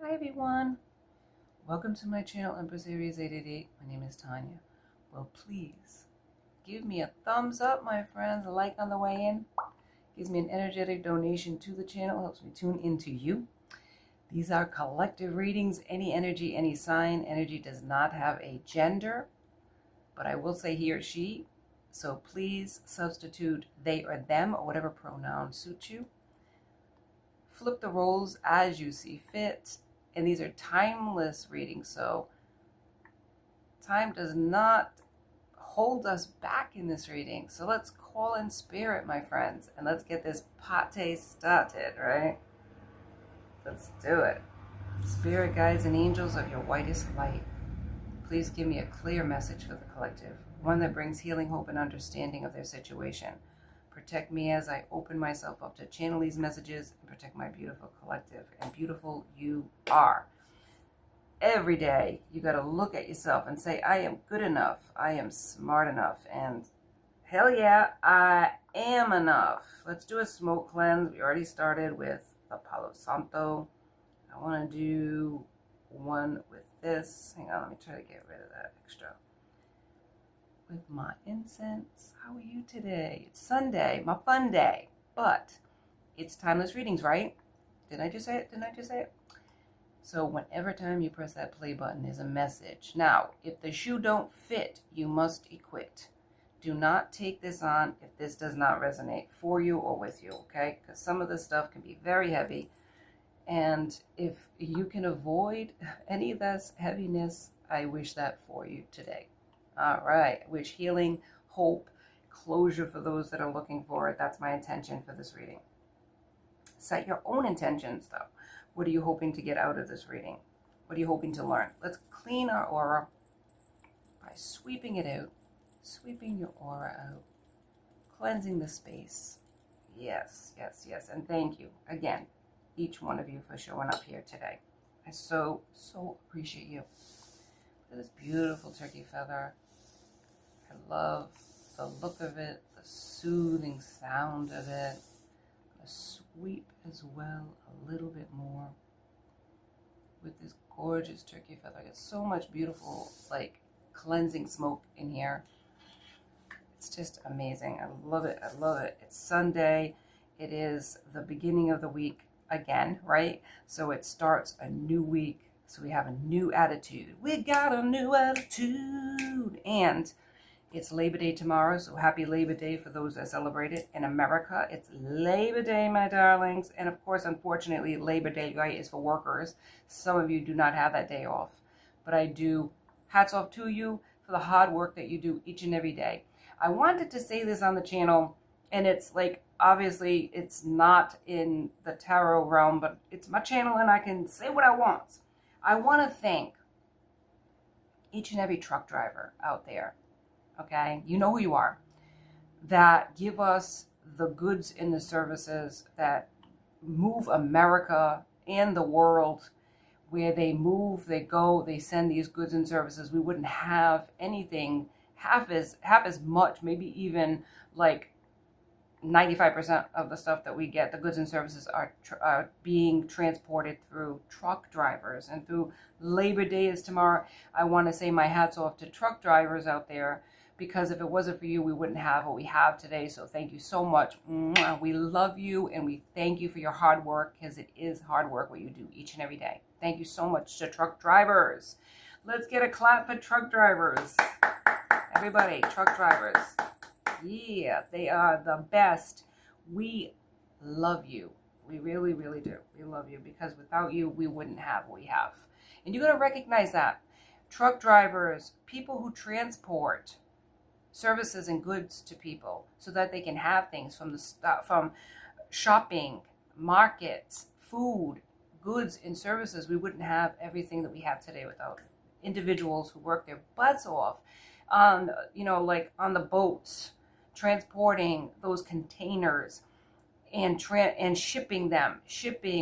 Hi everyone, welcome to my channel Empress Aries 888. My name is Tanya. Well, please give me a thumbs up, my friends, a like on the way in. Gives me an energetic donation to the channel, helps me tune into you. These are collective readings, any energy, any sign. Energy does not have a gender, but I will say he or she. So please substitute they or them or whatever pronoun suits you. Flip the roles as you see fit. And these are timeless readings, so time does not hold us back in this reading. So let's call in spirit, my friends, and let's get this party started, right? Let's do it. Spirit guides and angels of your whitest light, please give me a clear message for the collective, one that brings healing, hope, and understanding of their situation. Protect me as I open myself up to channel these messages and protect my beautiful collective. And beautiful you are. Every day, you got to look at yourself and say, I am good enough. I am smart enough. And hell yeah, I am enough. Let's do a smoke cleanse. We already started with the Palo Santo. I want to do one with this. Hang on, let me try to get rid of that extra. With my incense. How are you today? It's Sunday, my fun day. But it's timeless readings, right? Didn't I just say it? Didn't I just say it? So whenever time you press that play button is a message. Now, if the shoe don't fit, you must equip. Do not take this on if this does not resonate for you or with you, okay? Because some of this stuff can be very heavy. And if you can avoid any of this heaviness, I wish that for you today. All right. I wish healing, hope, closure for those that are looking for it. That's my intention for this reading. Set your own intentions, though. What are you hoping to get out of this reading? What are you hoping to learn? Let's clean our aura by sweeping it out. Sweeping your aura out. Cleansing the space. Yes, yes, yes. And thank you again, each one of you, for showing up here today. I so appreciate you. Look at this beautiful turkey feather. I love the look of it, the soothing sound of it. A sweep as well, a little bit more with this gorgeous turkey feather. It's so much beautiful, like, cleansing smoke in here. It's just amazing. I love it. I love it. It's Sunday. It is the beginning of the week again, right? So it starts a new week. So we have a new attitude. We got a new attitude. And it's Labor Day tomorrow, so happy Labor Day for those that celebrate it. In America, it's Labor Day, my darlings. And of course, unfortunately, Labor Day, right, is for workers. Some of you do not have that day off. But I do. Hats off to you for the hard work that you do each and every day. I wanted to say this on the channel, and it's like, obviously, it's not in the tarot realm, but it's my channel, and I can say what I want. I want to thank each and every truck driver out there. Okay, you know who you are, that give us the goods and the services that move America and the world, where they move, they go, they send these goods and services. We wouldn't have anything half as much, maybe even like 95% of the stuff that we get, the goods and services are being transported through truck drivers. And through Labor Day is tomorrow, I want to say my hats off to truck drivers out there, because if it wasn't for you, we wouldn't have what we have today. So thank you so much. We love you, and we thank you for your hard work, because it is hard work what you do each and every day. Thank you so much to truck drivers. Let's get a clap for truck drivers. Everybody, truck drivers. Yeah, they are the best. We love you. We really, really do. We love you, because without you, we wouldn't have what we have. And you're going to recognize that. Truck drivers, people who transport services and goods to people so that they can have things from the stuff, from shopping, markets, food, goods and services. We wouldn't have everything that we have today without individuals who work their butts off on, like on the boats, transporting those containers and shipping them,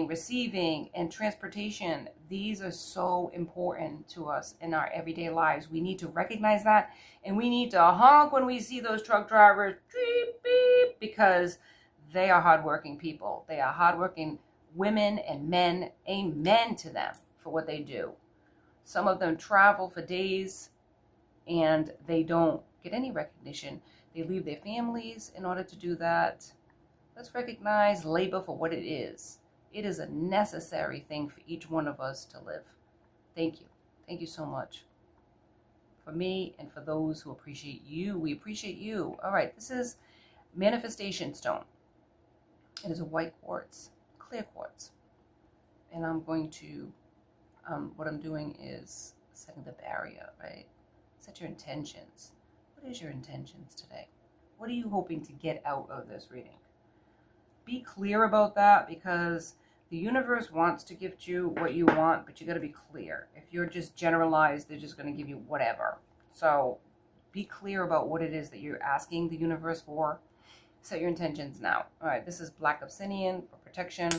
receiving, and transportation. These are so important to us in our everyday lives. We need to recognize that, and we need to honk when we see those truck drivers, beep, beep, because they are hardworking people. They are hardworking women and men. Amen to them for what they do. Some of them travel for days and they don't get any recognition. They leave their families in order to do that. Let's recognize labor for what it is. It is a necessary thing for each one of us to live. Thank you. Thank you so much. For me and for those who appreciate you, we appreciate you. All right, this is Manifestation Stone. It is a white quartz, clear quartz. And I'm going to, what I'm doing is setting the barrier, right? Set your intentions. What is your intentions today? What are you hoping to get out of this reading? Be clear about that, because the universe wants to gift you what you want, but you got to be clear. If you're just generalized, they're just going to give you whatever. So be clear about what it is that you're asking the universe for. Set your intentions now. All right, this is Black Obsidian for protection.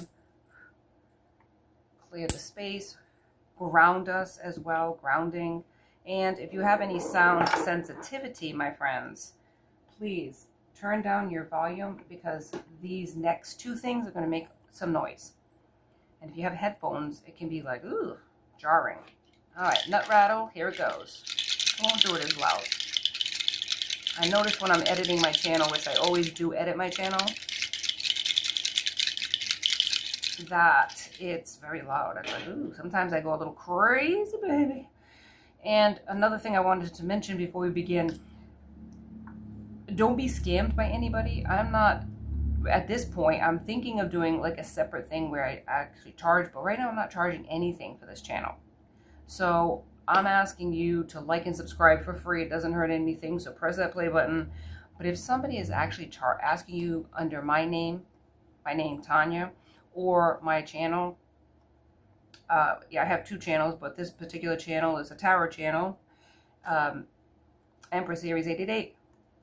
Clear the space. Ground us as well, grounding. And if you have any sound sensitivity, my friends, please turn down your volume, because these next two things are going to make some noise. And if you have headphones, it can be like, ooh, jarring. All right, nut rattle, here it goes. I won't do it as loud. I notice when I'm editing my channel, which I always do edit my channel, that it's very loud. I'm like, ooh, sometimes I go a little crazy, baby. And another thing I wanted to mention before we begin, don't be scammed by anybody. I'm not, at this point, I'm thinking of doing like a separate thing where I actually charge, but right now I'm not charging anything for this channel. So I'm asking you to like and subscribe for free. It doesn't hurt anything, so press that play button. But if somebody is actually asking you under my name Tanya, or my channel, yeah, I have two channels, but this particular channel is a tarot channel, Empress Aries 888.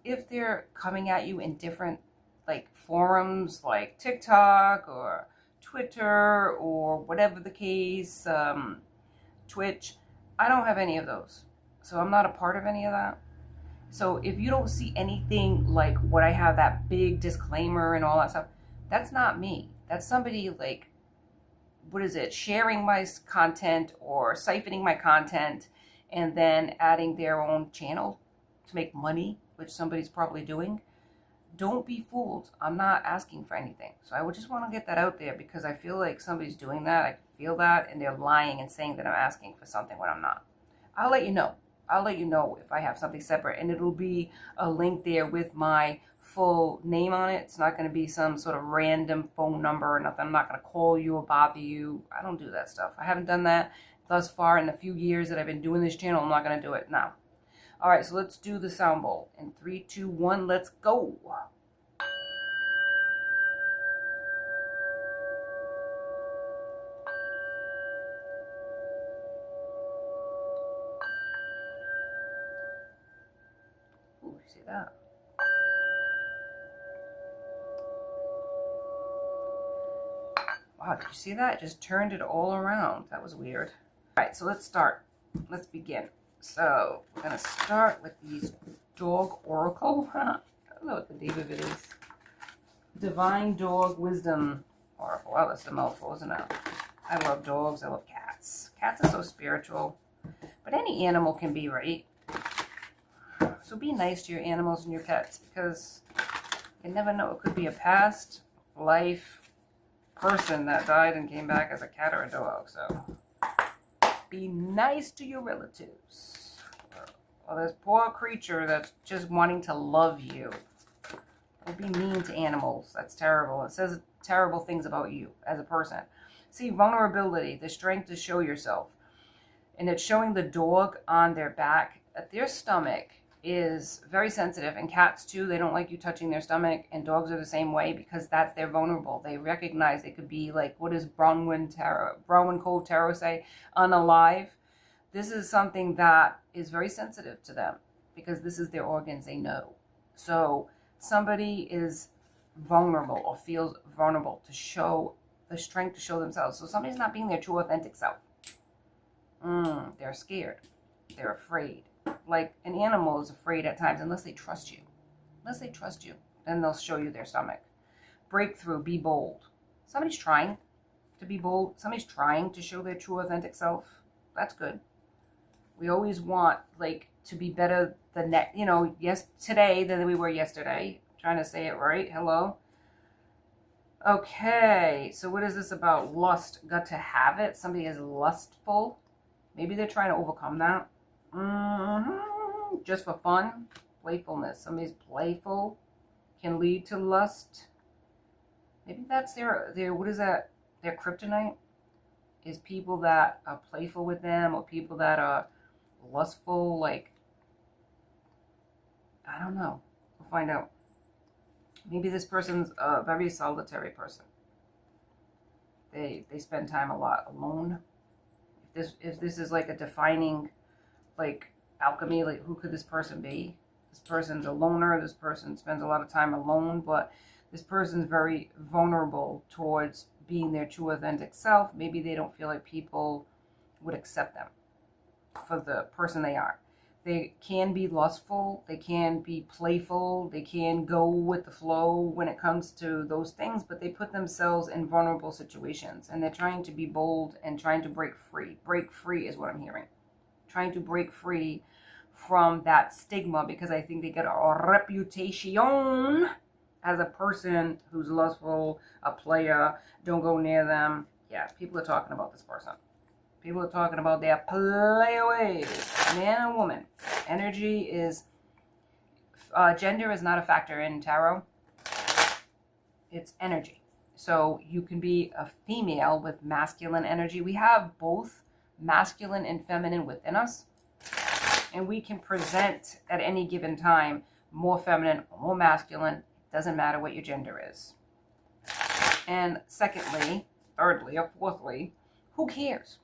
If they're coming at you in different like forums like TikTok or Twitter or whatever the case, Twitch, I don't have any of those. So I'm not a part of any of that. So if you don't see anything like what I have, that big disclaimer and all that stuff, that's not me. That's somebody like, what is it, sharing my content or siphoning my content and then adding their own channel to make money, which somebody's probably doing. Don't be fooled. I'm not asking for anything. So I would just want to get that out there, because I feel like somebody's doing that. I feel that, and they're lying and saying that I'm asking for something when I'm not. I'll let you know. I'll let you know if I have something separate, and it'll be a link there with my full name on it. It's not going to be some sort of random phone number or nothing. I'm not going to call you or bother you. I don't do that stuff. I haven't done that thus far in the few years that I've been doing this channel. I'm not going to do it now. All right, so let's do the sound bowl. In 3, 2, 1, let's go. Ooh, see that? Wow, did you see that? It just turned it all around. That was weird. All right, so let's start. Let's begin. So we're going to start with these Dog Oracle. I don't know what the name of it is. Divine Dog Wisdom Oracle. Wow, that's a mouthful, isn't it? I love dogs. I love cats. Cats are so spiritual. But any animal can be, right? So be nice to your animals and your pets, because you never know. It could be a past life person that died and came back as a cat or a dog. So be nice to your relatives. Or this poor creature that's just wanting to love you. Don't be mean to animals. That's terrible. It says terrible things about you as a person. See, vulnerability, the strength to show yourself. And it's showing the dog on their back. Their stomach is very sensitive, and cats too. They don't like you touching their stomach, and dogs are the same way, because that's they're vulnerable. They recognize they could be like, what does Bronwyn Cove Tarot say? Unalive. This is something that is very sensitive to them, because this is their organs. They know. So somebody is vulnerable or feels vulnerable to show the strength to show themselves. So somebody's not being their true authentic self. They're scared. They're afraid. Like an animal is afraid at times, unless they trust you. Unless they trust you, then they'll show you their stomach. Breakthrough, be bold. Somebody's trying to be bold. Somebody's trying to show their true authentic self. That's good. We always want, like, to be better the next, today than we were yesterday. I'm trying to say it right. Hello. Okay, so what is this about? Lust. Got to have it. Somebody is lustful. Maybe they're trying to overcome that. Just for fun. Playfulness. Somebody's playful. Can lead to lust. Maybe that's their what is that? Their kryptonite? Is people that are playful with them, or people that are lustful, like, I don't know. We'll find out. Maybe this person's a very solitary person. They spend time a lot alone. If this is like a defining, like, alchemy, like, who could this person be? This person's a loner. This person spends a lot of time alone, but this person's very vulnerable towards being their true authentic self. Maybe they don't feel like people would accept them for the person they are. They can be lustful, they can be playful, they can go with the flow when it comes to those things, but they put themselves in vulnerable situations, and they're trying to be bold and trying to break free. Break free is what I'm hearing. Trying to break free from that stigma, because I think they get a reputation as a person who's lustful, a player, don't go near them. Yeah, people are talking about this person. People are talking about their playaways. Man and woman. Energy is, gender is not a factor in tarot. It's energy. So you can be a female with masculine energy. We have both masculine and feminine within us. And we can present at any given time more feminine or more masculine. It doesn't matter what your gender is. And secondly, thirdly, or fourthly, who cares?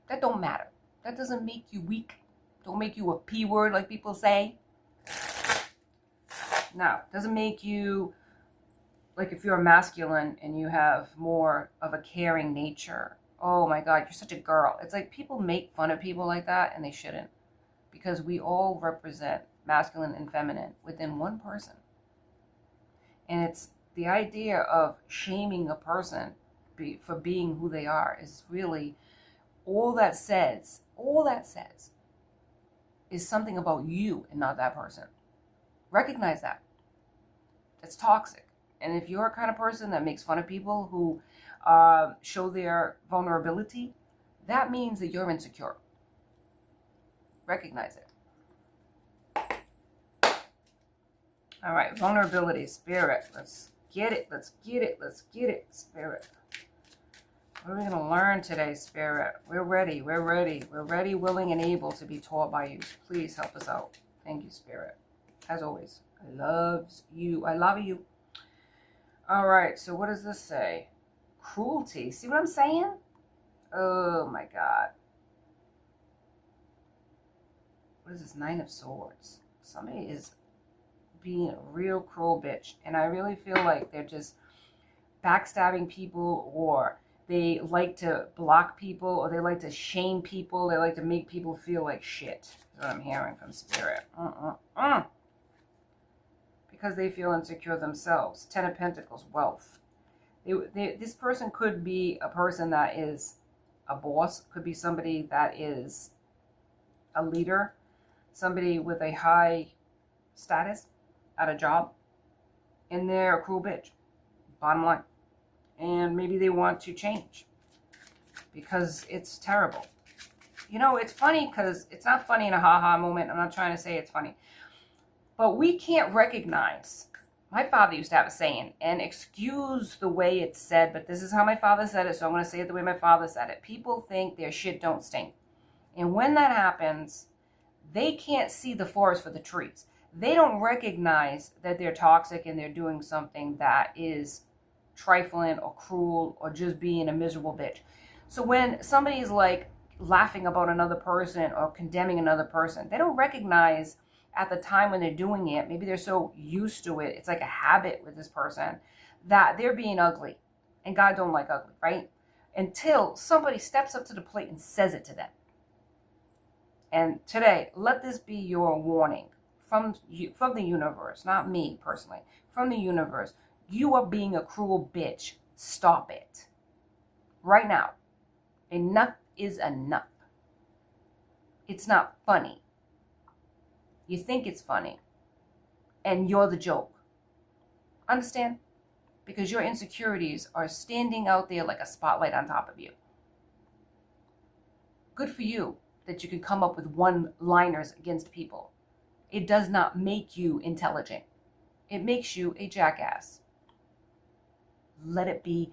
That don't matter. That doesn't make you weak. Don't make you a P word like people say. No, doesn't make you, like, if you're a masculine and you have more of a caring nature. Oh my God, you're such a girl. It's like people make fun of people like that, and they shouldn't. Because we all represent masculine and feminine within one person. And it's the idea of shaming a person for being who they are is really, all that says is something about you and not that person. Recognize that. It's toxic. And if you're a kind of person that makes fun of people who show their vulnerability, that means that you're insecure. Recognize it. All right, vulnerability, spirit. Let's get it. Let's get it. Let's get it, spirit. What are we going to learn today, spirit? We're ready. We're ready. We're ready, willing, and able to be taught by you. Please help us out. Thank you, spirit. As always, I love you. I love you. All right, so what does this say? Cruelty. See what I'm saying? Oh, my God. What is this? 9 of Swords. Somebody is being a real cruel bitch. And I really feel like they're just backstabbing people, or they like to block people, or they like to shame people. They like to make people feel like shit. That's what I'm hearing from spirit. Because they feel insecure themselves. 10 of Pentacles, wealth. This person could be a person that is a boss. Could be somebody that is a leader. Somebody with a high status at a job. And they're a cruel bitch. Bottom line. And maybe they want to change. Because it's terrible. You know, it's funny because it's not funny in a ha-ha moment. I'm not trying to say it's funny. But we can't recognize. My father used to have a saying, and excuse the way it's said, but this is how my father said it, so I'm going to say it the way my father said it. People think their shit don't stink. And when that happens, they can't see the forest for the trees. They don't recognize that they're toxic and they're doing something that is trifling or cruel or just being a miserable bitch. So when somebody is like laughing about another person or condemning another person, they don't recognize at the time when they're doing it, maybe they're so used to it, it's like a habit with this person, that they're being ugly. And God don't like ugly, right? Until somebody steps up to the plate and says it to them. And today, let this be your warning from the universe, not me personally, from the universe. You are being a cruel bitch. Stop it. right now. Enough is enough. It's not funny. You think it's funny, and you're the joke. Understand? Because your insecurities are standing out there like a spotlight on top of you. Good for you that you can come up with one-liners against people. It does not make you intelligent. It makes you a jackass. Let it be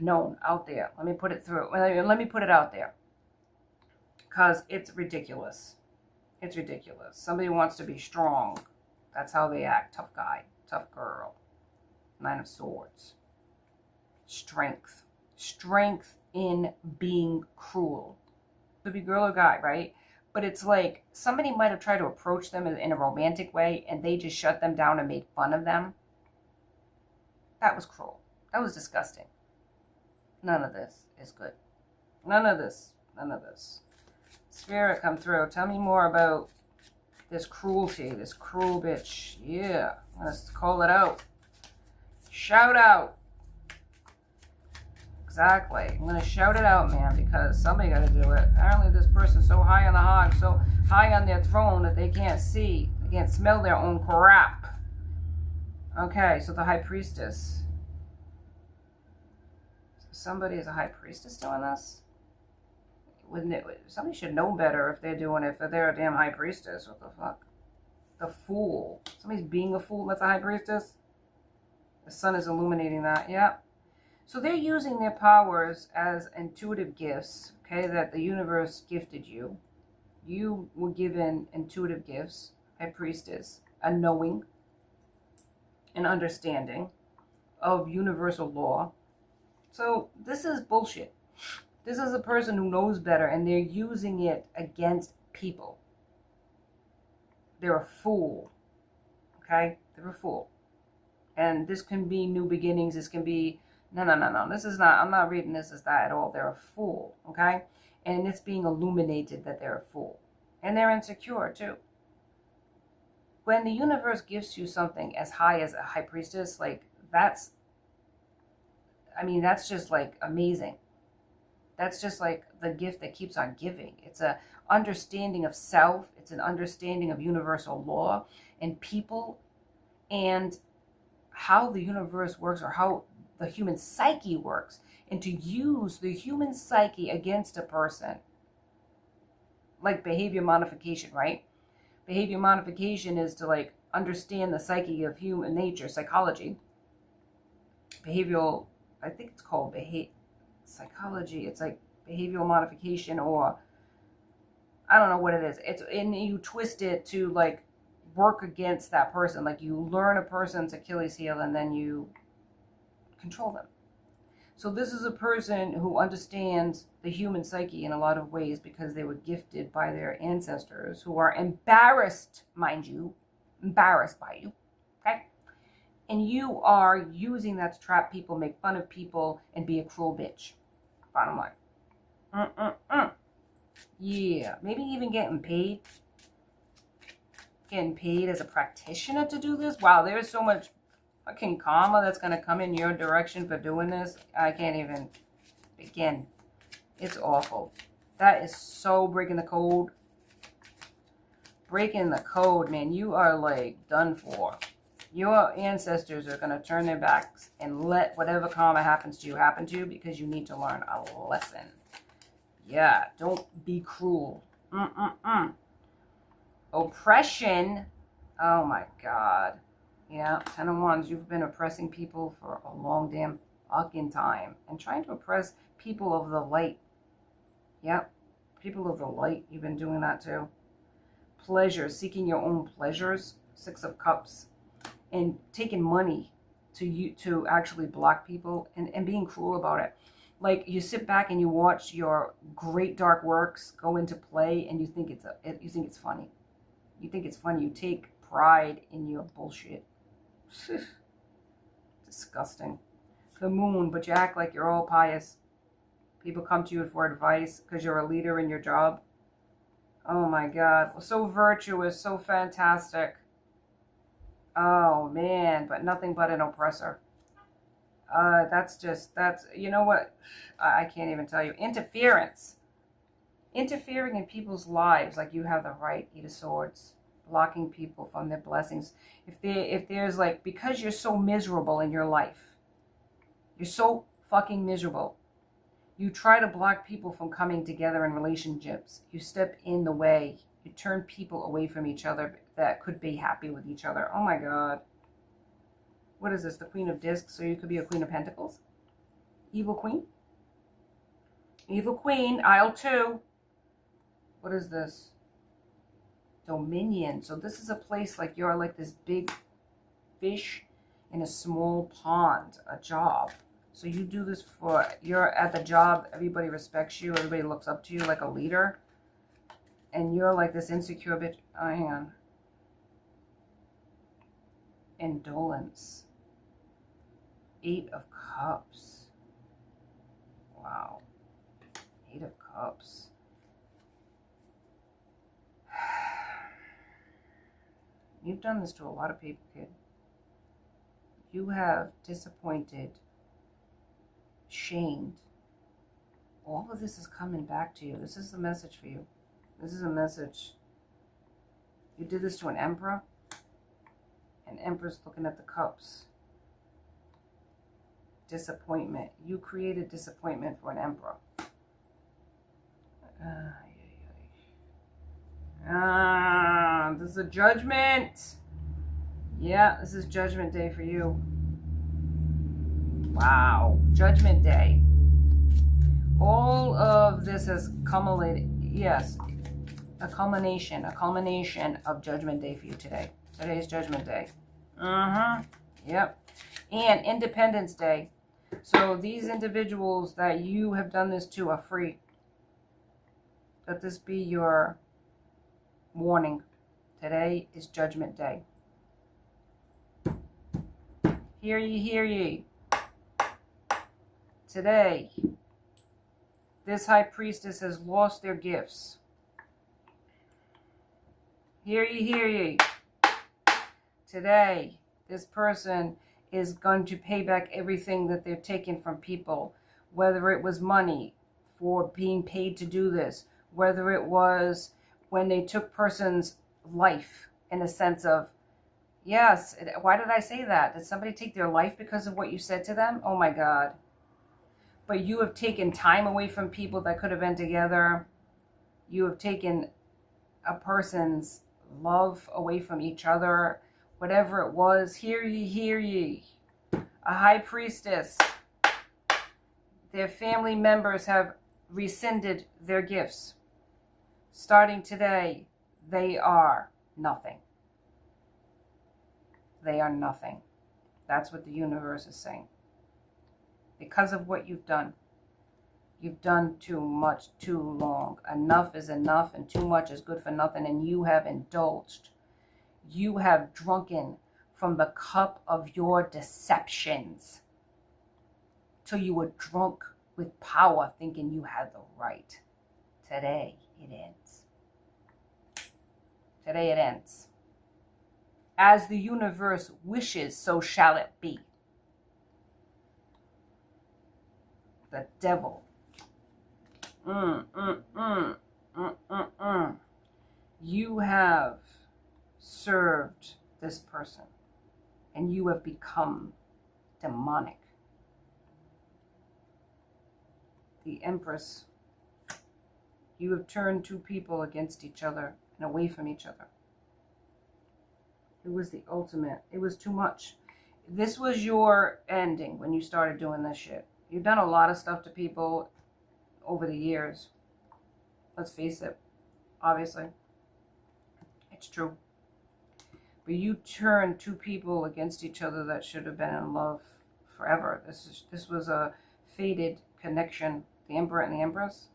known out there. Let me put it through. Let me put it out there. Because it's ridiculous. It's ridiculous. Somebody wants to be strong. That's how they act. Tough guy. Tough girl. Nine of Swords. Strength. Strength in being cruel. Could be girl or guy, right? But it's like somebody might have tried to approach them in a romantic way and they just shut them down and made fun of them. That was cruel. That was disgusting. None of this is good. None of this. None of this. Spirit, come through. Tell me more about this cruelty, this cruel bitch. Yeah. Let's call it out. Shout out. Exactly. I'm going to shout it out, man, because somebody got to do it. Apparently this person's so high on the hog, so high on their throne that they can't see. They can't smell their own crap. Okay, so the High Priestess. Somebody is a High Priestess doing this? Wouldn't it? Somebody should know better if they're doing it, if they're a damn High Priestess. What the fuck? The Fool. Somebody's being a fool, that's a High Priestess? The sun is illuminating that, yeah. So they're using their powers as intuitive gifts, okay, that the universe gifted you. You were given intuitive gifts, High Priestess, a knowing, an understanding of universal law. So this is bullshit. This is a person who knows better, and they're using it against people. They're a fool, okay? They're a fool. And this can be new beginnings. This can be... No. This is not, I'm not reading this as that at all. They're a fool, okay? And it's being illuminated that they're a fool. And they're insecure, too. When the universe gives you something as high as a High Priestess, like, that's just, like, amazing. That's just, like, the gift that keeps on giving. It's a understanding of self. It's an understanding of universal law and people and how the universe works, or how the human psyche works, and to use the human psyche against a person, like behavior modification, right? Behavior modification is to, like, understand the psyche of human nature, psychology. Behavioral, I think it's called psychology. It's like behavioral modification, or I don't know what it is. And you twist it to, like, work against that person. Like, you learn a person's Achilles heel and then you control them. So this is a person who understands the human psyche in a lot of ways because they were gifted by their ancestors, who are embarrassed, mind you, embarrassed by you, okay? And you are using that to trap people, make fun of people, and be a cruel bitch. Bottom line. Yeah, maybe even getting paid. Getting paid as a practitioner to do this. Wow, there's so much fucking karma that's going to come in your direction for doing this. I can't even begin. It's awful. That is so breaking the code. Breaking the code, man. You are, like, done for. Your ancestors are going to turn their backs and let whatever karma happens to you happen to you, because you need to learn a lesson. Yeah, don't be cruel. Oppression. Oh my God. Yeah, 10 of Wands, you've been oppressing people for a long damn fucking time. And trying to oppress people of the light. Yep, people of the light, you've been doing that too. Pleasure, seeking your own pleasures, 6 of Cups. And taking money to actually block people and being cruel about it. Like, you sit back and you watch your great dark works go into play, and you think it's funny. You think it's funny. You take pride in your bullshit. Disgusting. The Moon, but you act like you're all pious. People come to you for advice because you're a leader in your job. Oh my God. So virtuous, so fantastic. Oh man, but nothing but an oppressor. That's, you know what? I can't even tell you. Interference. Interfering in people's lives like you have the right. Eight of Swords. Blocking people from their blessings. If there's like, because you're so miserable in your life, you're so fucking miserable, you try to block people from coming together in relationships. You step in the way. You turn people away from each other that could be happy with each other. Oh my God. What is this? The Queen of Discs? So you could be a Queen of Pentacles? Evil Queen? Evil Queen, aisle 2. What is this? Dominion. So this is a place like you're like this big fish in a small pond, a job. So you do this for, you're at the job, everybody respects you, everybody looks up to you like a leader. And you're like this insecure bitch. Oh, hang on. Indolence. 8 of Cups. Wow. 8 of Cups. You've done this to a lot of people, kid. You have disappointed, shamed. All of this is coming back to you. This is the message for you. This is a message. You did this to an emperor. An empress looking at the cups. Disappointment. You created disappointment for an emperor. This is a judgment. Yeah, this is Judgment Day for you. Wow. Judgment Day. All of this has culminated. Yes. A culmination of Judgment Day for you today. Today is Judgment Day. Yep. And Independence Day. So these individuals that you have done this to are free. Let this be your warning. Today is Judgment Day. Hear ye, hear ye. Today, this High Priestess has lost their gifts. Hear ye, hear ye. Today, this person is going to pay back everything that they've taken from people, whether it was money for being paid to do this, whether it was when they took person's life in a sense of, yes, why did I say that? Did somebody take their life because of what you said to them? Oh my God. But you have taken time away from people that could have been together. You have taken a person's love away from each other. Whatever it was, hear ye, hear ye. A High Priestess. Their family members have rescinded their gifts. Starting today, they are nothing. They are nothing. That's what the universe is saying. Because of what you've done. You've done too much, too long. Enough is enough, and too much is good for nothing, and you have indulged. You have drunken from the cup of your deceptions till you were drunk with power, thinking you had the right. Today it ends. Today it ends. As the universe wishes, so shall it be. The devil. You have served this person, and you have become demonic. The Empress. You have turned two people against each other and away from each other. It was the ultimate. It was too much. This was your ending when you started doing this shit. You've done a lot of stuff to people over the years. Let's face it. Obviously. It's true. But you turned two people against each other that should have been in love forever. This was a fated connection. The Emperor and the Empress.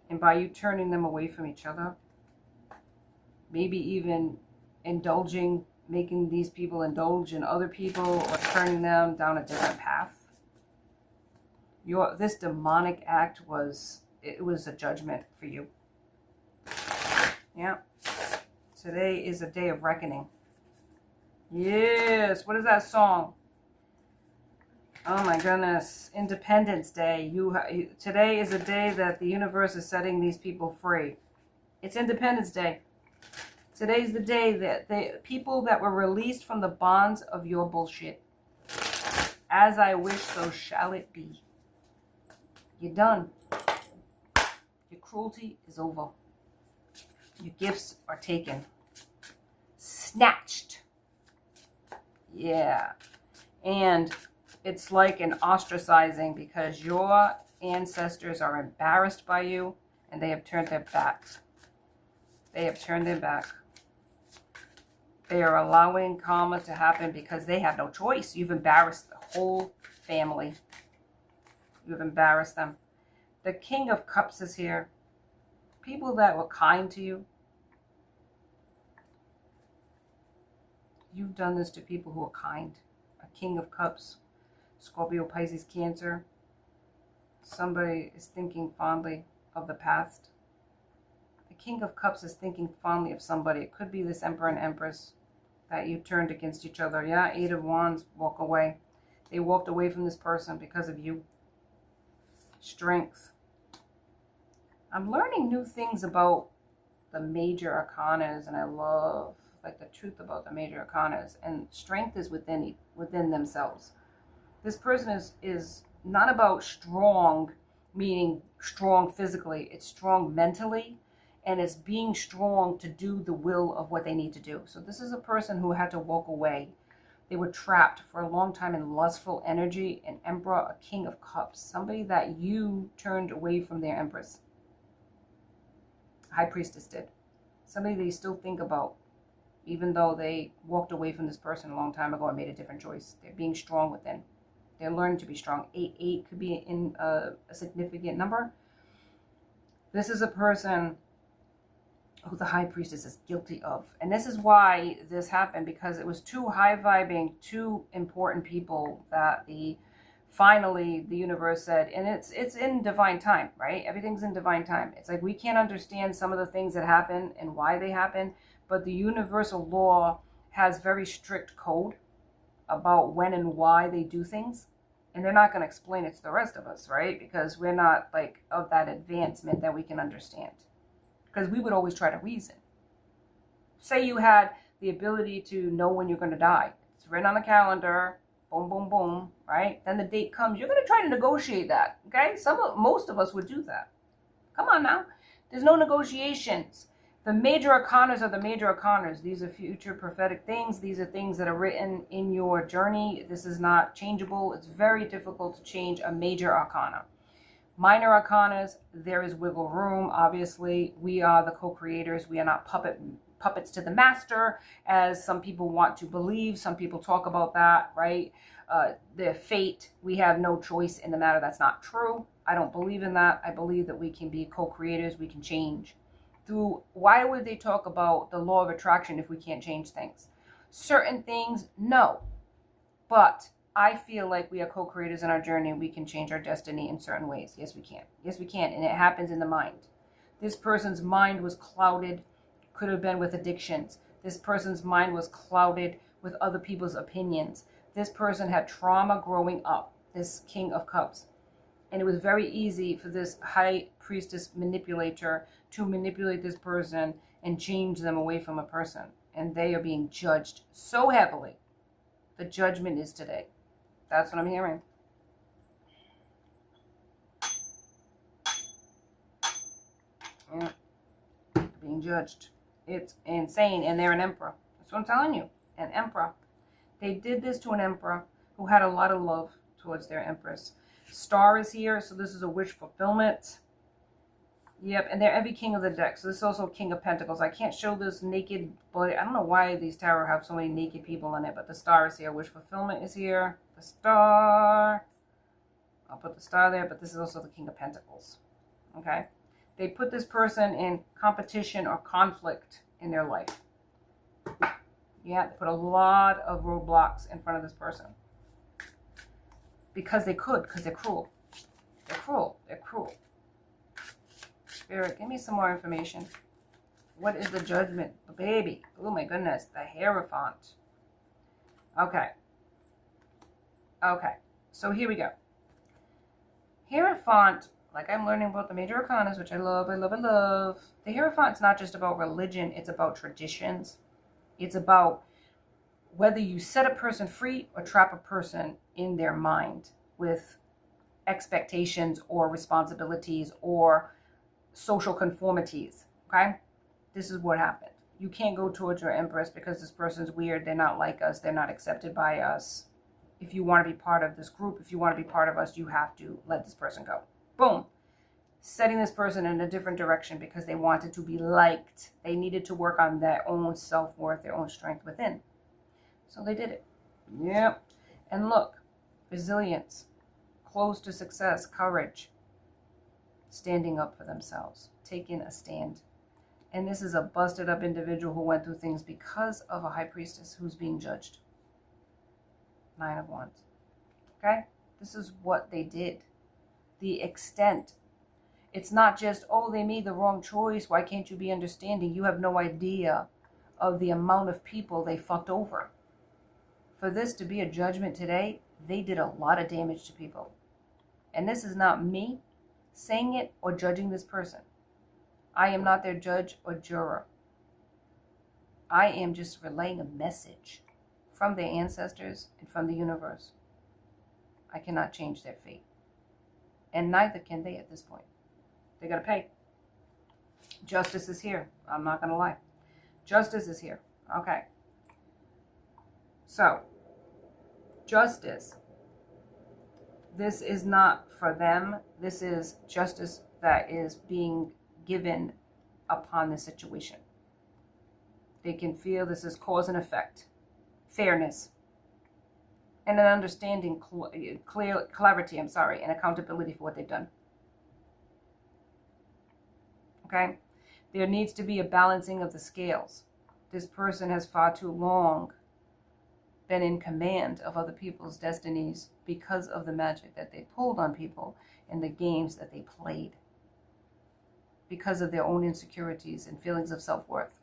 And by you turning them away from each other, maybe even indulging, making these people indulge in other people, or turning them down a different path. This demonic act was a judgment for you. Yeah. Today is a day of reckoning. Yes. What is that song? Oh my goodness. Independence Day. Today is a day that the universe is setting these people free. It's Independence Day. Today's the day that the people that were released from the bonds of your bullshit. As I wish, so shall it be. You're done. Your cruelty is over. Your gifts are taken. Snatched. Yeah. And it's like an ostracizing because your ancestors are embarrassed by you and they have turned their back. They have turned their back. They are allowing karma to happen because they have no choice. You've embarrassed the whole family. You've embarrassed them. The King of Cups is here. People that were kind to you. You've done this to people who are kind. A King of Cups. Scorpio, Pisces, Cancer. Somebody is thinking fondly of the past. The King of Cups is thinking fondly of somebody. It could be this Emperor and Empress that you turned against each other. Yeah, Eight of Wands, walk away. They walked away from this person because of you. Strength. I'm learning new things about the major arcanas, and I love like the truth about the major arcanas. And strength is within themselves. This person is not about strong, meaning strong physically. It's strong mentally, and it's being strong to do the will of what they need to do. So this is a person who had to walk away. They were trapped for a long time in lustful energy. An Emperor, a King of Cups, somebody that you turned away from their Empress. High Priestess did. Somebody that you still think about, even though they walked away from this person a long time ago and made a different choice. They're being strong within. They're learning to be strong. 8 could be in a significant number. This is a person who the High Priestess is guilty of. And this is why this happened, because it was two high-vibing, two important people that finally the universe said, and it's in divine time, right? Everything's in divine time. It's like we can't understand some of the things that happen and why they happen, but the universal law has very strict code about when and why they do things. And they're not going to explain it to the rest of us, right? Because we're not like of that advancement that we can understand. Because we would always try to reason. Say you had the ability to know when you're going to die. It's written on a calendar. Boom, boom, boom, right? Then the date comes. You're going to try to negotiate that, okay? Most of us would do that. Come on now. There's no negotiations. The major arcanas are the major arcanas. These are future prophetic things. These are things that are written in your journey. This is not changeable. It's very difficult to change a major arcana. Minor arcanas, there is wiggle room. Obviously, we are the co-creators. We are not puppets to the master, as some people want to believe. Some people talk about that, right? Their fate, we have no choice in the matter. That's not true. I don't believe in that. I believe that we can be co-creators. We can change. Why would they talk about the law of attraction if we can't change things? Certain things, no. But I feel like we are co-creators in our journey. We can change our destiny in certain ways. Yes, we can. Yes, we can. And it happens in the mind. This person's mind was clouded, could have been with addictions. This person's mind was clouded with other people's opinions. This person had trauma growing up, this King of Cups. And it was very easy for this High Priestess manipulator to manipulate this person and change them away from a person. And they are being judged so heavily. The judgment is today. That's what I'm hearing. Yeah. Being judged. It's insane. And they're an emperor. That's what I'm telling you. An emperor. They did this to an emperor who had a lot of love towards their empress. Star is here, so this is a wish fulfillment. Yep, and they're every king of the deck. So this is also King of Pentacles. I can't show this naked, but I don't know why these tarot have so many naked people in it, but the Star is here. Wish fulfillment is here. The Star. I'll put the Star there, but this is also the King of Pentacles. Okay? They put this person in competition or conflict in their life. Yeah, they put a lot of roadblocks in front of this person. Because they could, because they're cruel. They're cruel. They're cruel. Spirit, give me some more information. What is the judgment? The baby. Oh my goodness. The Hierophant. Okay. Okay. So here we go. Hierophant, like I'm learning about the major arcanas, which I love, I love, I love. The Hierophant's not just about religion, it's about traditions. It's about whether you set a person free or trap a person in their mind with expectations or responsibilities or social conformities, okay? This is what happened. You can't go towards your empress because this person's weird, they're not like us, they're not accepted by us. If you want to be part of this group, if you want to be part of us, you have to let this person go. Boom. Setting this person in a different direction because they wanted to be liked. They needed to work on their own self-worth, their own strength within. So they did it. Yep. And look, resilience, close to success, courage, standing up for themselves, taking a stand. And this is a busted up individual who went through things because of a high priestess who's being judged. 9 of Wands. Okay? This is what they did. The extent. It's not just, oh, they made the wrong choice. Why can't you be understanding? You have no idea of the amount of people they fucked over. For this to be a judgment today, they did a lot of damage to people. And this is not me saying it or judging this person. I am not their judge or juror. I am just relaying a message from their ancestors and from the universe. I cannot change their fate. And neither can they at this point. They gotta pay. Justice is here. I'm not gonna lie. Justice is here. Okay. So, justice. This is not for them. This is justice that is being given upon the situation. They can feel this is cause and effect. Fairness. And an understanding, clarity, and accountability for what they've done. Okay? There needs to be a balancing of the scales. This person has far too long been in command of other people's destinies because of the magic that they pulled on people and the games that they played. Because of their own insecurities and feelings of self-worth.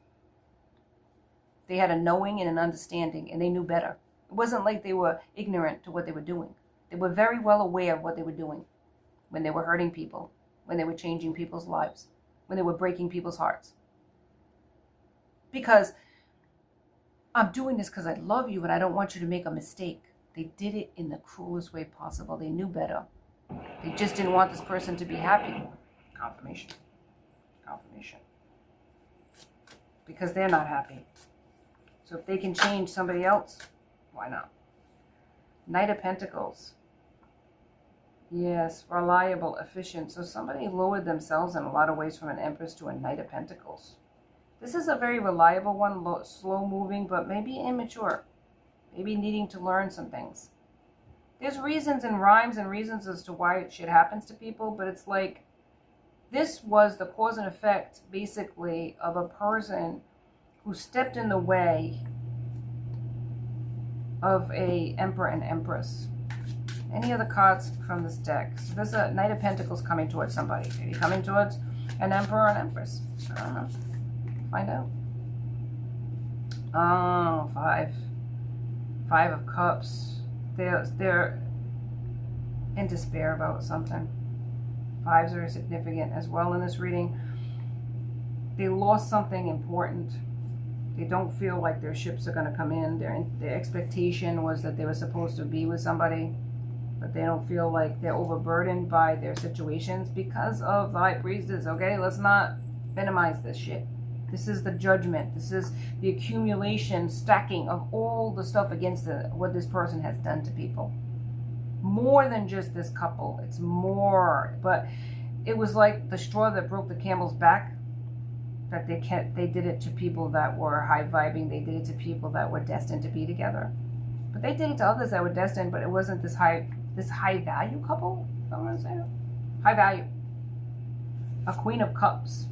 They had a knowing and an understanding, and they knew better. It wasn't like they were ignorant to what they were doing. They were very well aware of what they were doing when they were hurting people, when they were changing people's lives, when they were breaking people's hearts. Because I'm doing this because I love you and I don't want you to make a mistake. They did it in the cruelest way possible. They knew better. They just didn't want this person to be happy. Confirmation. Confirmation. Because they're not happy. So if they can change somebody else, why not? Knight of Pentacles. Yes, reliable, efficient. So somebody lowered themselves in a lot of ways from an Empress to a Knight of Pentacles. This is a very reliable one, slow moving, but maybe immature. Maybe needing to learn some things. There's reasons and rhymes and reasons as to why shit happens to people, but it's like, this was the cause and effect, basically, of a person who stepped in the way of a Emperor and Empress. Any other cards from this deck? So there's a Knight of Pentacles coming towards somebody. Maybe coming towards an Emperor or an Empress. I don't know. Find out. Oh, 5. 5 of Cups. They're in despair about something. 5s are significant as well in this reading. They lost something important. They don't feel like their ships are going to come in. Their expectation was that they were supposed to be with somebody, but they don't feel like they're overburdened by their situations because of the High Priestess, okay? Let's not minimize this shit. This is the judgment. This is the accumulation, stacking of all the stuff against what this person has done to people. More than just this couple. It's more. But it was like the straw that broke the camel's back. That they did it to people that were high vibing. They did it to people that were destined to be together. But they did it to others that were destined, but it wasn't this high value couple. I'm gonna say high value. A Queen of Cups.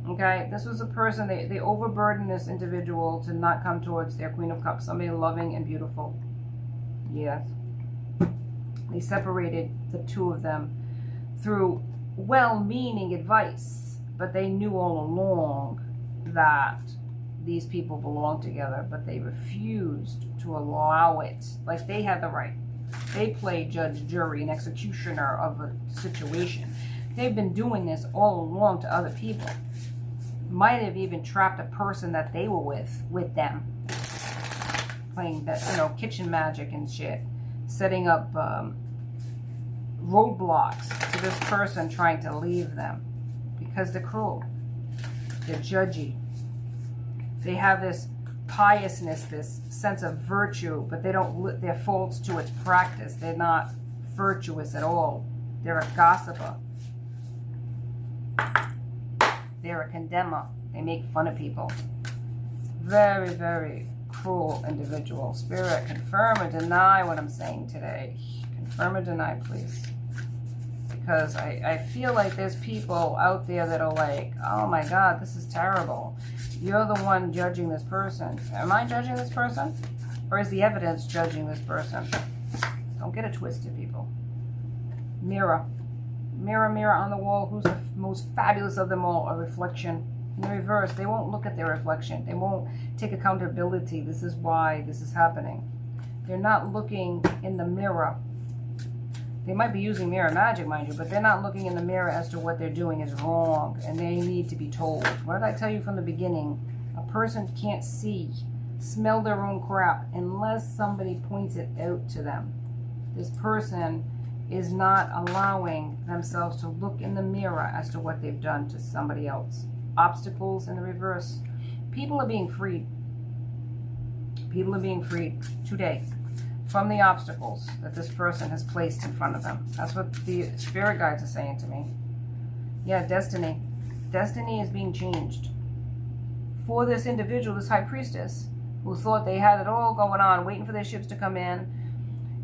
Okay, this was a person, they overburdened this individual to not come towards their Queen of Cups. Somebody loving and beautiful. Yes. They separated the two of them through well-meaning advice, but they knew all along that these people belonged together, but they refused to allow it. Like they had the right. They play judge, jury, and executioner of a situation. They've been doing this all along to other people. Might have even trapped a person that they were with them. Playing that, you know, kitchen magic and shit. Setting up roadblocks to this person trying to leave them. Because they're cruel. They're judgy. They have this piousness, this sense of virtue, but they don't let their faults to its practice. They're not virtuous at all. They're a gossiper. They're a condemner. They make fun of people. Very, very cruel individual. Spirit, confirm or deny what I'm saying today. Confirm or deny, please. Because I feel like there's people out there that are like, oh my God, this is terrible. You're the one judging this person. Am I judging this person? Or is the evidence judging this person? Don't get it twisted, people. Mirror. Mirror, mirror on the wall. Who's the most fabulous of them all? A reflection. In the reverse, they won't look at their reflection. They won't take accountability. This is why this is happening. They're not looking in the mirror. They might be using mirror magic, mind you, but they're not looking in the mirror as to what they're doing is wrong, and they need to be told. What did I tell you from the beginning? A person can't see, smell their own crap unless somebody points it out to them. This person is not allowing themselves to look in the mirror as to what they've done to somebody else. Obstacles in the reverse. People are being freed. People are being freed today from the obstacles that this person has placed in front of them. That's what the spirit guides are saying to me. Yeah, destiny. Destiny is being changed. For this individual, this high priestess, who thought they had it all going on, waiting for their ships to come in,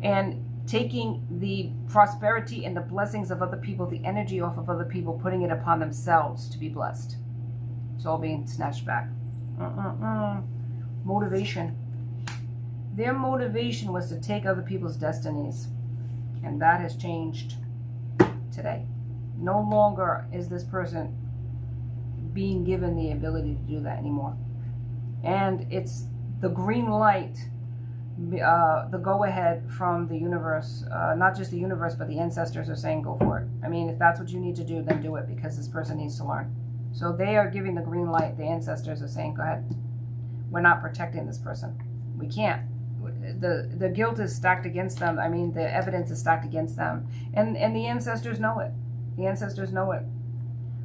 and taking the prosperity and the blessings of other people, the energy off of other people, putting it upon themselves to be blessed. It's all being snatched back. Motivation. Their motivation was to take other people's destinies. And that has changed today. No longer is this person being given the ability to do that anymore. And it's the green light, the go-ahead from the universe. Not just the universe, but the ancestors are saying go for it. I mean, if that's what you need to do, then do it, because this person needs to learn. So they are giving the green light. The ancestors are saying, go ahead. We're not protecting this person. We can't. The guilt is stacked against them. I mean, the evidence is stacked against them. And the ancestors know it. The ancestors know it.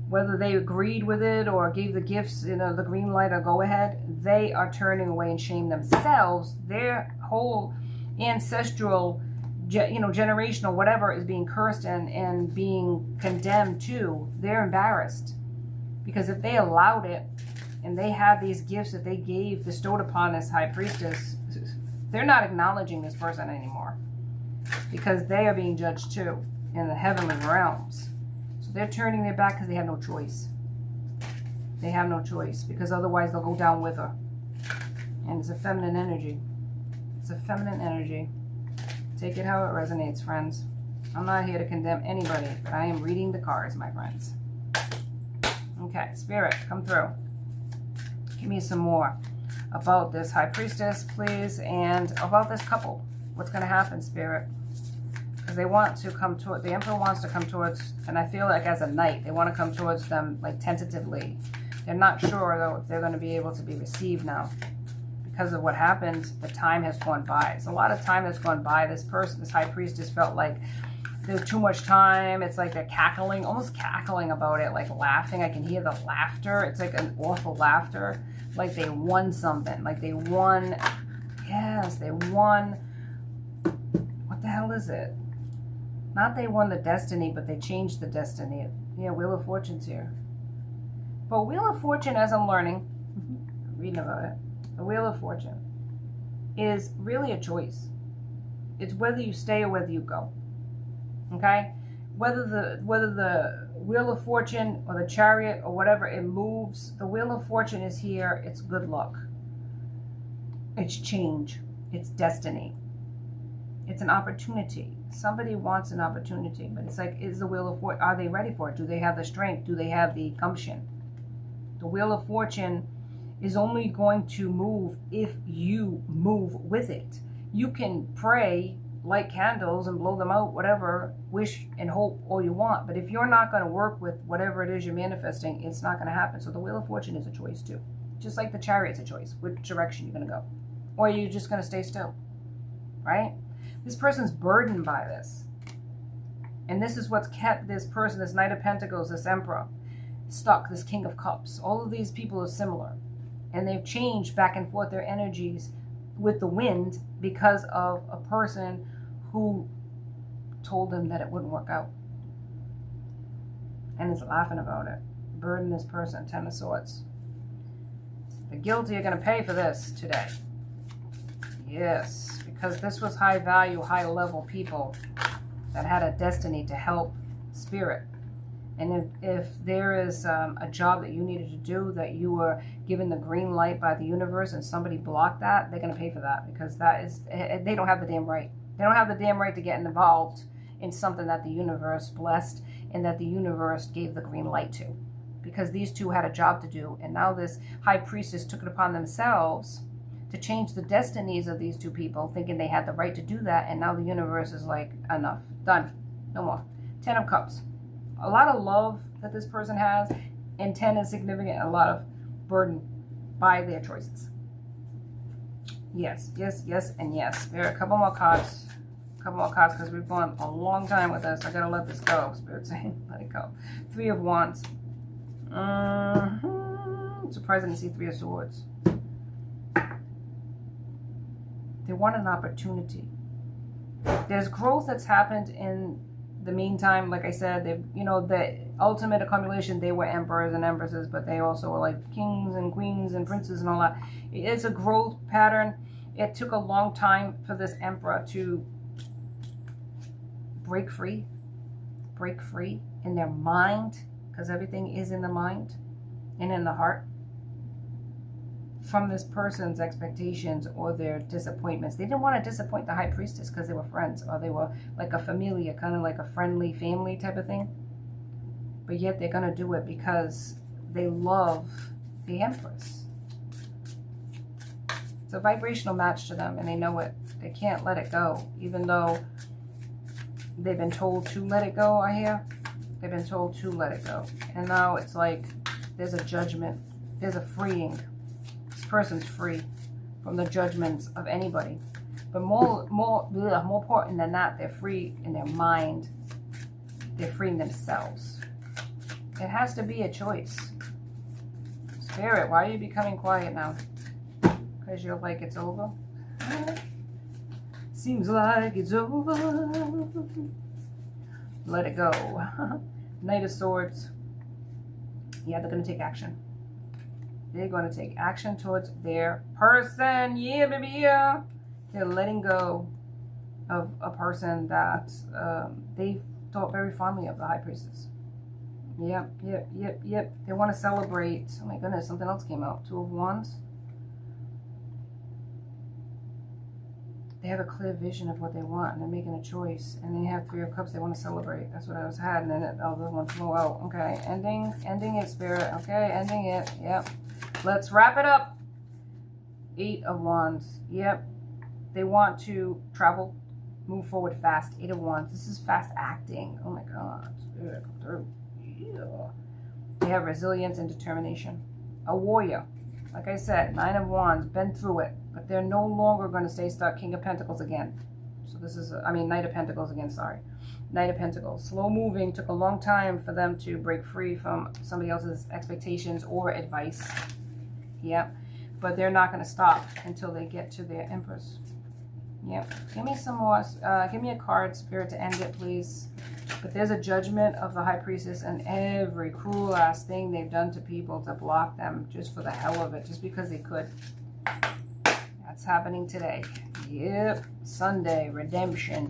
Whether they agreed with it or gave the gifts, you know, the green light or go ahead, they are turning away and shame themselves. Their whole ancestral, you know, generational, whatever is being cursed and being condemned to. They're embarrassed. Because if they allowed it and they had these gifts that they bestowed upon this high priestess, they're not acknowledging this person anymore, because they are being judged too in the heavenly realms. So they're turning their back because they have no choice. They have no choice, because otherwise they'll go down with her. And it's a feminine energy. It's a feminine energy. Take it how it resonates, friends. I'm not here to condemn anybody, but I am reading the cards, my friends. Okay, Spirit, come through. Give me some more about this high priestess, please, and about this couple. What's going to happen, Spirit? Because they want to come toward, the Emperor wants to come towards, and I feel like as a knight, they want to come towards them like tentatively. They're not sure, though, if they're going to be able to be received now. Because of what happened, the time has gone by. It's a lot of time that's gone by. This person, this high priestess, felt like there's too much time. It's like they're cackling, almost cackling about it, like laughing. I can hear the laughter. It's like an awful laughter. Like they won something. Like they won. Yes, they won. What the hell is it? Not they won the destiny, but they changed the destiny. Yeah, Wheel of Fortune's here. But Wheel of Fortune, as I'm learning, reading about it, the Wheel of Fortune is really a choice. It's whether you stay or whether you go. Okay? Whether the Wheel of Fortune or the Chariot or whatever, it moves. The Wheel of Fortune is here. It's good luck. It's change. It's destiny. It's an opportunity. Somebody wants an opportunity, but it's like, is the Wheel of Fortune, are they ready for it? Do they have the strength? Do they have the gumption? The Wheel of Fortune is only going to move if you move with it. You can pray light candles and blow them out, whatever, wish and hope all you want. But if you're not going to work with whatever it is you're manifesting, it's not going to happen. So the Wheel of Fortune is a choice too. Just like the Chariot's a choice, which direction you're going to go. Or you're just going to stay still, right? This person's burdened by this. And this is what's kept this person, this Knight of Pentacles, this Emperor, stuck, this King of Cups. All of these people are similar. And they've changed back and forth their energies with the wind because of a person who told them that it wouldn't work out. And is laughing about it. Burden this person, 10 of Swords. The guilty are going to pay for this today. Yes, because this was high value, high level people that had a destiny to help spirit. And if there is a job that you needed to do that you were given the green light by the universe and somebody blocked that, they're going to pay for that, because that is, they don't have the damn right. They don't have the damn right to get involved in something that the universe blessed and that the universe gave the green light to. Because these two had a job to do, and now this High Priestess took it upon themselves to change the destinies of these two people, thinking they had the right to do that, and now the universe is like, enough, done, no more. 10 of Cups. A lot of love that this person has, and 10 is significant, a lot of burden by their choices. Yes, yes, yes, and yes. There are a couple more cards. A couple more cards, because we've gone a long time with this. I gotta let this go. Spirit saying, let it go. 3 of Wands. Surprising to see 3 of Swords. They want an opportunity. There's growth that's happened in the meantime. Like I said, they, you know, the ultimate accumulation, they were emperors and empresses, but they also were like kings and queens and princes and all that. It's a growth pattern. It took a long time for this emperor to break free in their mind, because everything is in the mind and in the heart, from this person's expectations or their disappointments. They didn't want to disappoint the High Priestess because they were friends, or they were like a familia, kind of like a friendly family type of thing. But yet they're going to do it because they love the Empress. It's a vibrational match to them, and they know it. They can't let it go, even though they've been told to let it go, I hear. They've been told to let it go. And now it's like there's a judgment. There's a freeing. This person's free from the judgments of anybody. But more important than that, they're free in their mind. They're freeing themselves. It has to be a choice. Spirit, why are you becoming quiet now? Because you're like, it's over? Seems like it's over. Let it go. Knight of Swords. Yeah, they're going to take action. They're going to take action towards their person. Yeah, baby, yeah. They're letting go of a person that they thought very fondly of, the High Priestess. Yep. They want to celebrate. Oh my goodness, something else came out. 2 of Wands. They have a clear vision of what they want, and they're making a choice. And they have 3 of Cups. They want to celebrate. That's what I was had. And then this one flew out. Okay, ending it, Spirit. Okay, ending it. Yep. Let's wrap it up. 8 of Wands. Yep. They want to travel, move forward fast. 8 of Wands. This is fast acting. Oh my God. Spirit, come through. Yeah. They have resilience and determination. A warrior. Like I said, 9 of Wands, been through it, but they're no longer going to stay stuck. King of Pentacles again. So this is, Knight of Pentacles again, sorry. Knight of Pentacles. Slow moving, took a long time for them to break free from somebody else's expectations or advice. Yep. But they're not going to stop until they get to their Empress. Yep. Give me some more, give me a card, Spirit, to end it, please. But there's a judgment of the High Priestess and every cruel ass thing they've done to people to block them just for the hell of it, just because they could. That's happening today. Yep. Sunday, redemption.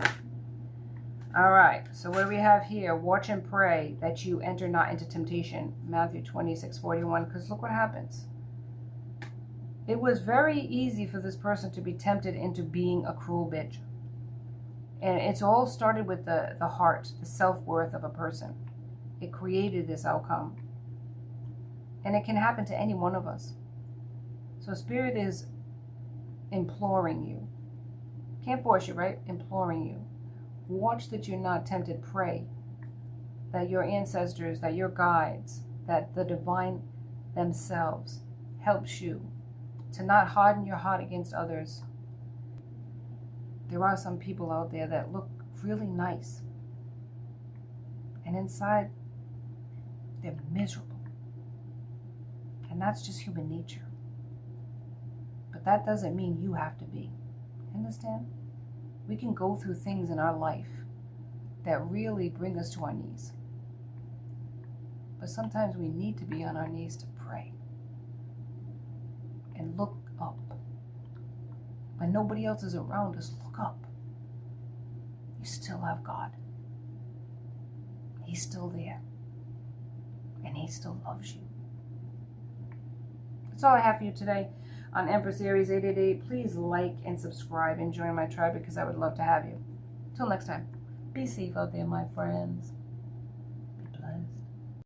All right. So what do we have here? Watch and pray that you enter not into temptation. Matthew 26:41. Because look what happens. It was very easy for this person to be tempted into being a cruel bitch. And it's all started with the heart, the self-worth of a person. It created this outcome. And it can happen to any one of us. So Spirit is imploring you Can't force you, right? Imploring you. Watch that you're not tempted. Pray that your ancestors, that your guides, that the divine themselves helps you to not harden your heart against others. There are some people out there that look really nice, and inside they're miserable. And that's just human nature. But that doesn't mean you have to be. Understand? We can go through things in our life that really bring us to our knees. But sometimes we need to be on our knees to pray and look up. When nobody else is around us, look up. You still have God. He's still there. And He still loves you. That's all I have for you today on Empress Aries 888. Please like and subscribe and join my tribe because I would love to have you. Till next time, be safe out there, my friends.